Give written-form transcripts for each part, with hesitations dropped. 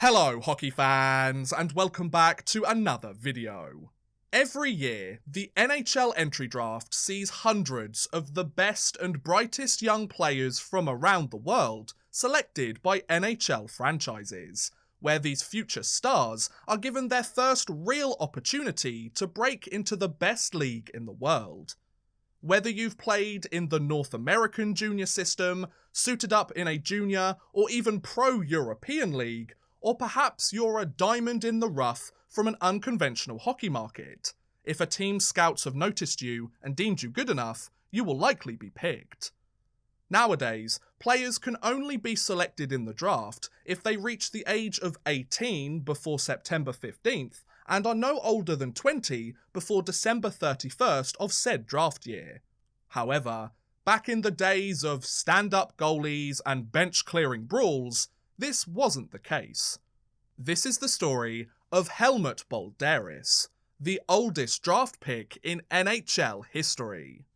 Hello hockey fans, and welcome back to another video. Every year, the NHL Entry Draft sees hundreds of the best and brightest young players from around the world selected by NHL franchises, where these future stars are given their first real opportunity to break into the best league in the world. Whether you've played in the North American junior system, suited up in a junior or even pro-European league, or perhaps you're a diamond in the rough from an unconventional hockey market. If a team's scouts have noticed you and deemed you good enough, you will likely be picked. Nowadays, players can only be selected in the draft if they reach the age of 18 before September 15th and are no older than 20 before December 31st of said draft year. However, back in the days of stand-up goalies and bench-clearing brawls, this wasn't the case. This is the story of Helmut Balderis, the oldest draft pick in NHL history.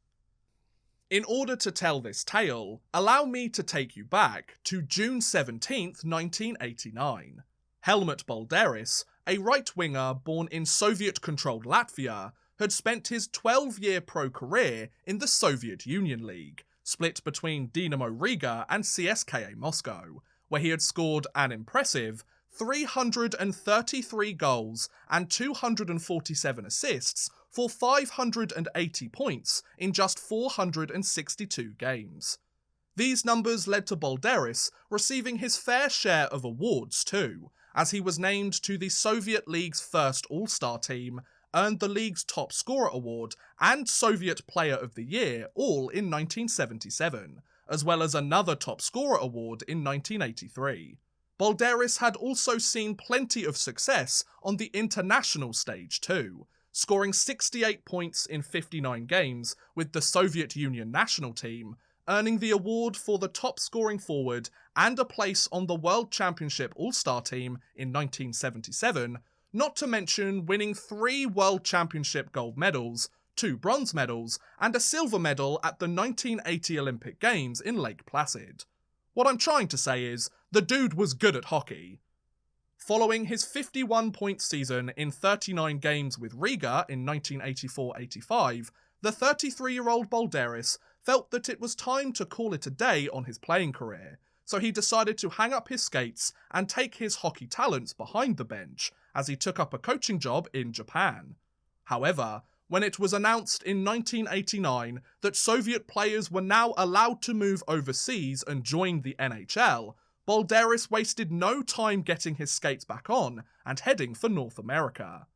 In order to tell this tale, allow me to take you back to June 17th, 1989. Helmut Balderis, a right-winger born in Soviet-controlled Latvia, had spent his 12-year pro career in the Soviet Union League, split between Dynamo Riga and CSKA Moscow, where he had scored an impressive 333 goals and 247 assists for 580 points in just 462 games. These numbers led to Balderis receiving his fair share of awards too, as he was named to the Soviet League's first All-Star team, earned the league's top scorer award and Soviet Player of the Year all in 1977, as well as another top scorer award in 1983. Balderis had also seen plenty of success on the international stage too, scoring 68 points in 59 games with the Soviet Union national team, earning the award for the top scoring forward and a place on the World Championship All-Star team in 1977, not to mention winning 3 World Championship gold medals, 2 bronze medals, and a silver medal at the 1980 Olympic Games in Lake Placid. What I'm trying to say is, the dude was good at hockey. Following his 51-point season in 39 games with Riga in 1984-85, the 33-year-old Balderis felt that it was time to call it a day on his playing career, so he decided to hang up his skates and take his hockey talents behind the bench, as he took up a coaching job in Japan. However, when it was announced in 1989 that Soviet players were now allowed to move overseas and join the NHL, Balderis wasted no time getting his skates back on and heading for North America.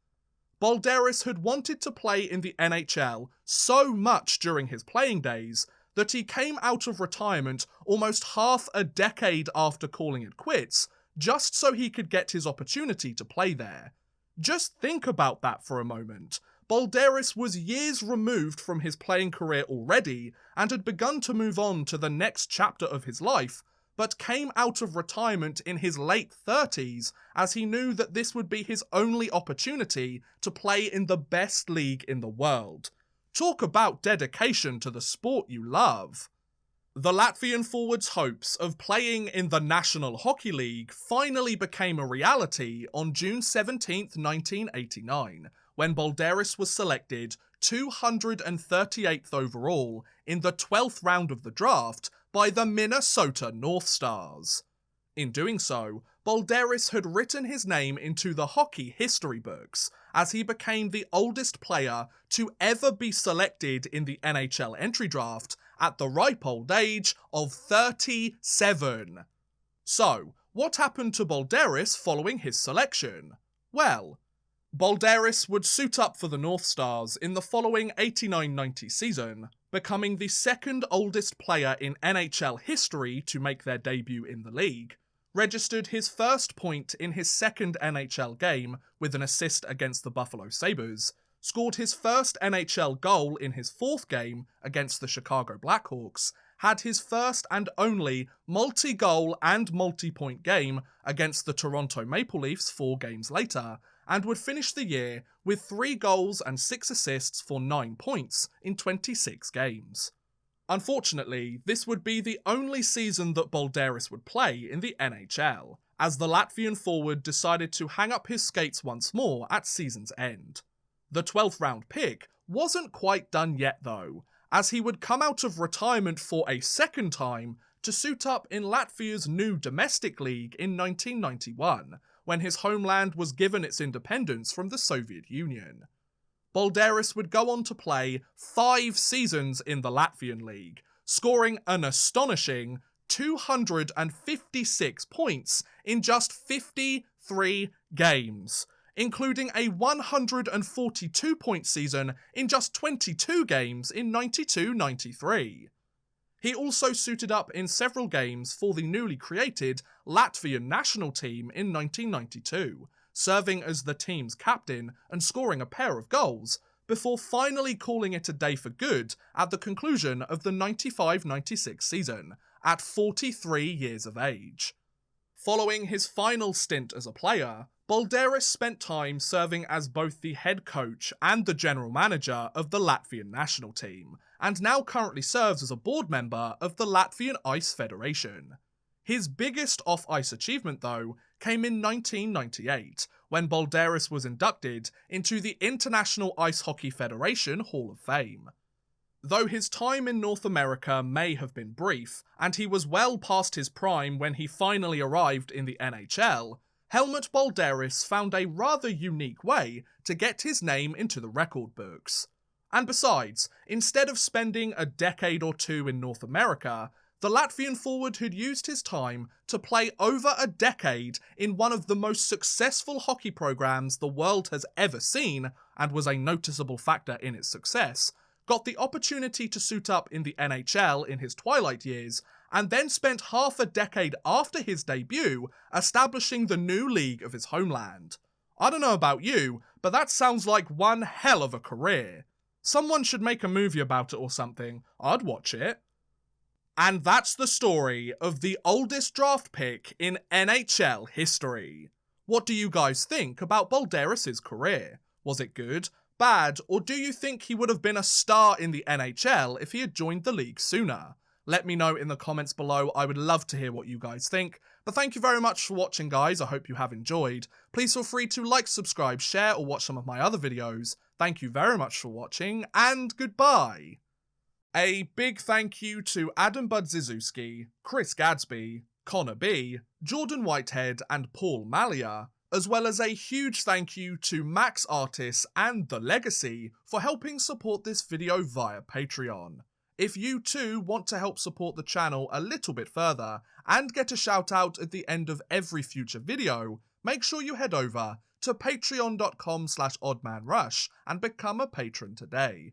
Balderis had wanted to play in the NHL so much during his playing days that he came out of retirement almost half a decade after calling it quits, just so he could get his opportunity to play there. Just think about that for a moment. Balderis was years removed from his playing career already and had begun to move on to the next chapter of his life, but came out of retirement in his late 30s as he knew that this would be his only opportunity to play in the best league in the world. Talk about dedication to the sport you love. The Latvian forward's hopes of playing in the National Hockey League finally became a reality on June 17, 1989, when Balderis was selected 238th overall in the 12th round of the draft by the Minnesota North Stars. In doing so, Balderis had written his name into the hockey history books, as he became the oldest player to ever be selected in the NHL Entry Draft at the ripe old age of 37. So, what happened to Balderis following his selection? Well, Balderis would suit up for the North Stars in the following 89-90 season, becoming the second oldest player in NHL history to make their debut in the league, registered his first point in his second NHL game with an assist against the Buffalo Sabres, scored his first NHL goal in his 4th game against the Chicago Blackhawks, had his first and only multi-goal and multi-point game against the Toronto Maple Leafs 4 games later, and would finish the year with 3 goals and 6 assists for 9 points in 26 games. Unfortunately, this would be the only season that Balderis would play in the NHL, as the Latvian forward decided to hang up his skates once more at season's end. The 12th round pick wasn't quite done yet though, as he would come out of retirement for a second time to suit up in Latvia's new domestic league in 1991, when his homeland was given its independence from the Soviet Union. Balderis would go on to play 5 seasons in the Latvian league, scoring an astonishing 256 points in just 53 games, including a 142-point season in just 22 games in 92-93. He also suited up in several games for the newly created Latvian national team in 1992, serving as the team's captain and scoring a pair of goals, before finally calling it a day for good at the conclusion of the 95-96 season, at 43 years of age. Following his final stint as a player, Balderis spent time serving as both the head coach and the general manager of the Latvian national team, and now currently serves as a board member of the Latvian Ice Federation. His biggest off-ice achievement, though, came in 1998, when Balderis was inducted into the International Ice Hockey Federation Hall of Fame. Though his time in North America may have been brief, and he was well past his prime when he finally arrived in the NHL, Helmut Balderis found a rather unique way to get his name into the record books. And besides, instead of spending a decade or two in North America, the Latvian forward had used his time to play over a decade in one of the most successful hockey programs the world has ever seen, and was a noticeable factor in its success, got the opportunity to suit up in the NHL in his twilight years, and then spent half a decade after his debut establishing the new league of his homeland. I don't know about you, but that sounds like one hell of a career. Someone should make a movie about it or something. I'd watch it. And that's the story of the oldest draft pick in NHL history. What do you guys think about Balderis' career? Was it good, bad, or do you think he would have been a star in the NHL if he had joined the league sooner? Let me know in the comments below. I would love to hear what you guys think. But thank you very much for watching, guys. I hope you have enjoyed. Please feel free to like, subscribe, share, or watch some of my other videos. Thank you very much for watching, and goodbye. A big thank you to Adam Budziszewski, Chris Gadsby, Connor B, Jordan Whitehead, and Paul Malia, as well as a huge thank you to Max Artis and The Legacy for helping support this video via Patreon. If you too want to help support the channel a little bit further and get a shout out at the end of every future video, make sure you head over to patreon.com/oddmanrush and become a patron today.